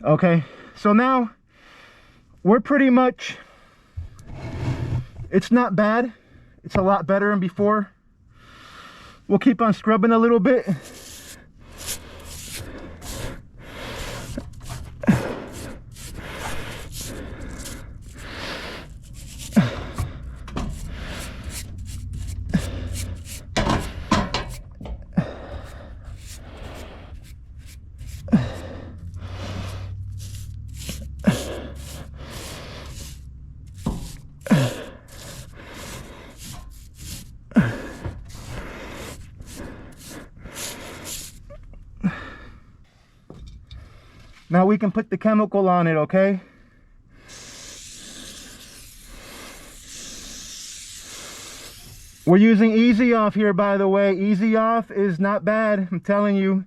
Okay, so now we're pretty much, it's not bad. It's a lot better than before. We'll keep on scrubbing a little bit. Now we can put the chemical on it, okay? We're using Easy Off here, by the way. Easy Off is not bad, I'm telling you.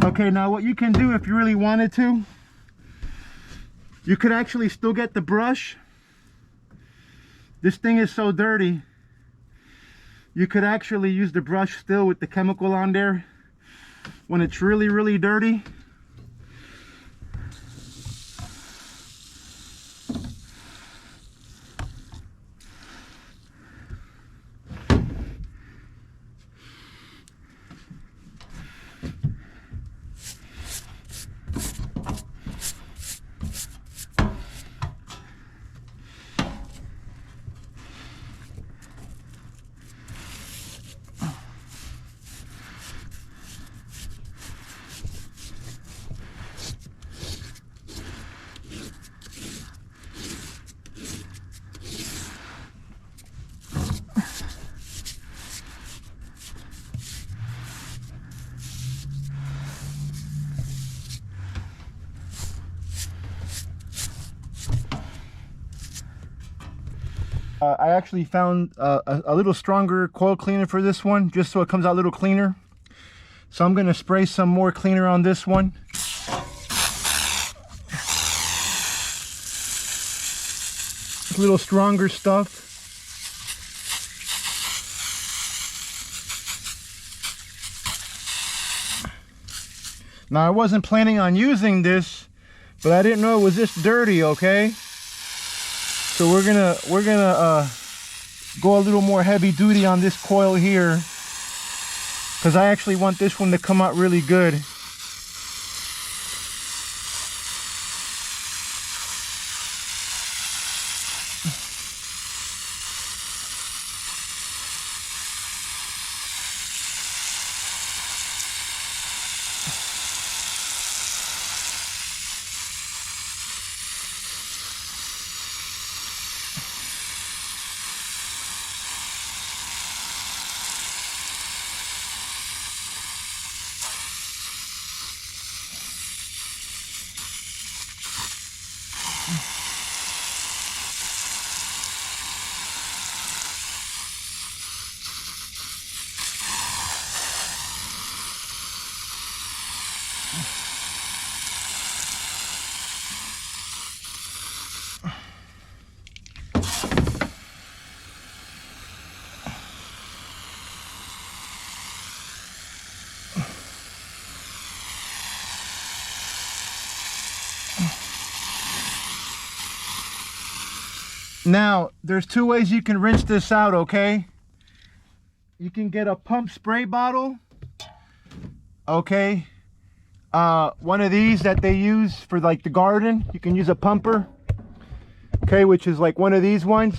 Okay, now what you can do if you really wanted to, you could actually still get the brush. This thing is so dirty. You could actually use the brush still with the chemical on there when it's really, really dirty. I actually found a little stronger coil cleaner for this one, just so it comes out a little cleaner. So I'm going to spray some more cleaner on this one. A little stronger stuff. Now I wasn't planning on using this, but I didn't know it was this dirty, okay? So we're gonna go a little more heavy duty on this coil here, because I actually want this one to come out really good. Now, there's two ways you can rinse this out, okay? You can get a pump spray bottle, okay? One of these that they use for like the garden. You can use a pumper, okay, which is like one of these ones.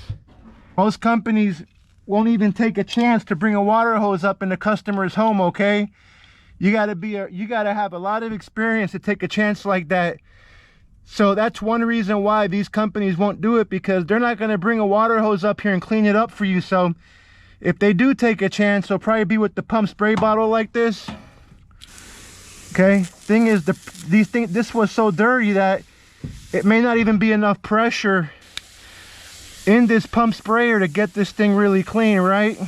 Most companies won't even take a chance to bring a water hose up in the customer's home, okay? You gotta have a lot of experience to take a chance like that. So that's one reason why these companies won't do it, because they're not going to bring a water hose up here and clean it up for you. So If they do take a chance, it'll probably be with the pump spray bottle like this. Okay, thing is, this was so dirty that it may not even be enough pressure in this pump sprayer to get this thing really clean, right?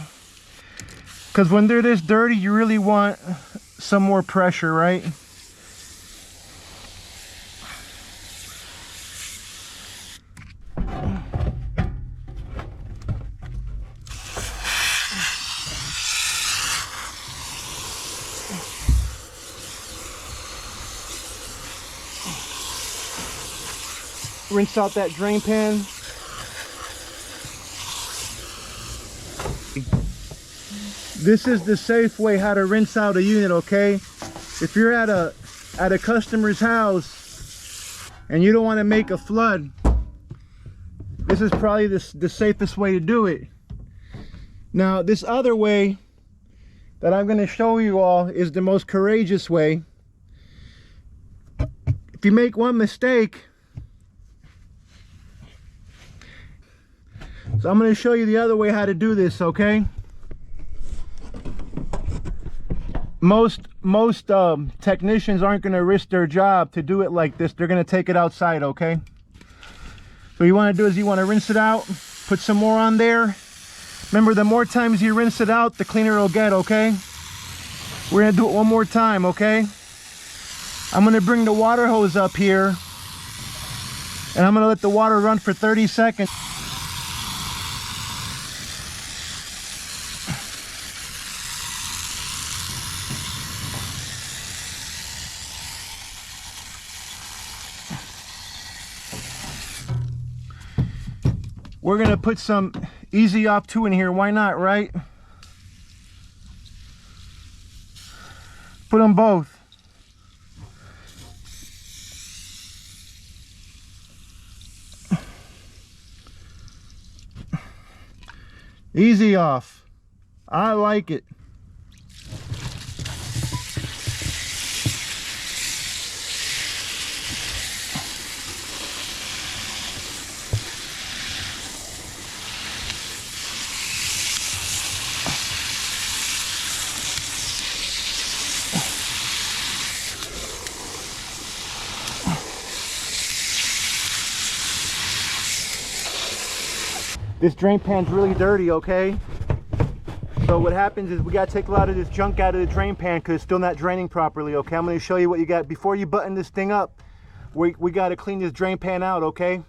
Because when they're this dirty, you really want some more pressure, right? Rinse out that drain pan. This is the safe way how to rinse out a unit, okay? If you're at a customer's house and you don't want to make a flood, this is probably the safest way to do it. Now, this other way that I'm going to show you all is the most courageous way. If you make one mistake, so I'm going to show you the other way how to do this, okay? Most technicians aren't going to risk their job to do it like this. They're going to take it outside, okay? So what you want to do is you want to rinse it out, put some more on there. Remember, the more times you rinse it out, the cleaner it'll get, okay? We're going to do it one more time, okay? I'm going to bring the water hose up here, and I'm going to let the water run for 30 seconds. We're gonna put some Easy Off 2 in here. Why not, right? Put them both. Easy Off. I like it. This drain pan's really dirty, okay? So what happens is we gotta take a lot of this junk out of the drain pan because it's still not draining properly, okay? I'm gonna show you what you got. Before you button this thing up, we gotta clean this drain pan out, okay?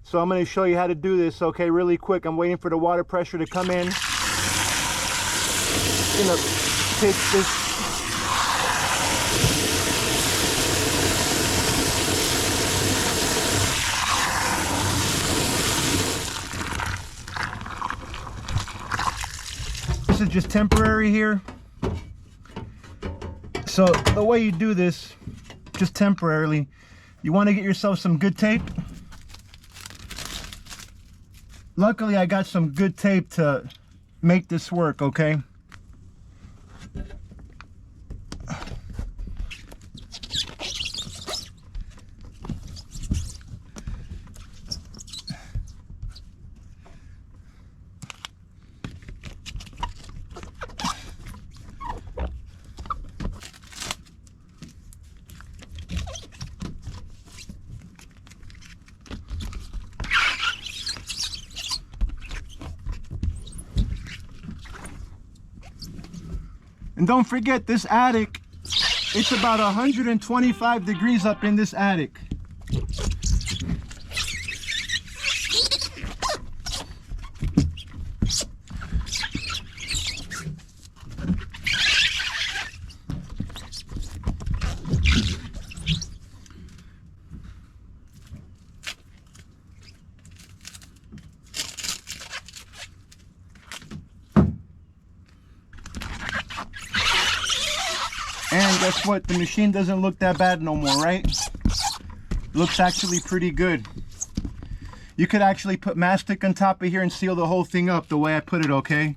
So I'm gonna show you how to do this, okay, really quick. I'm waiting for the water pressure to come in. I'm gonna take this. This is just temporary here. So the way you do this, just temporarily, you want to get yourself some good tape. Luckily I got some good tape to make this work, okay? And don't forget, this attic, it's about 125 degrees up in this attic. And guess what? The machine doesn't look that bad no more, right? Looks actually pretty good. You could actually put mastic on top of here and seal the whole thing up the way I put it, okay?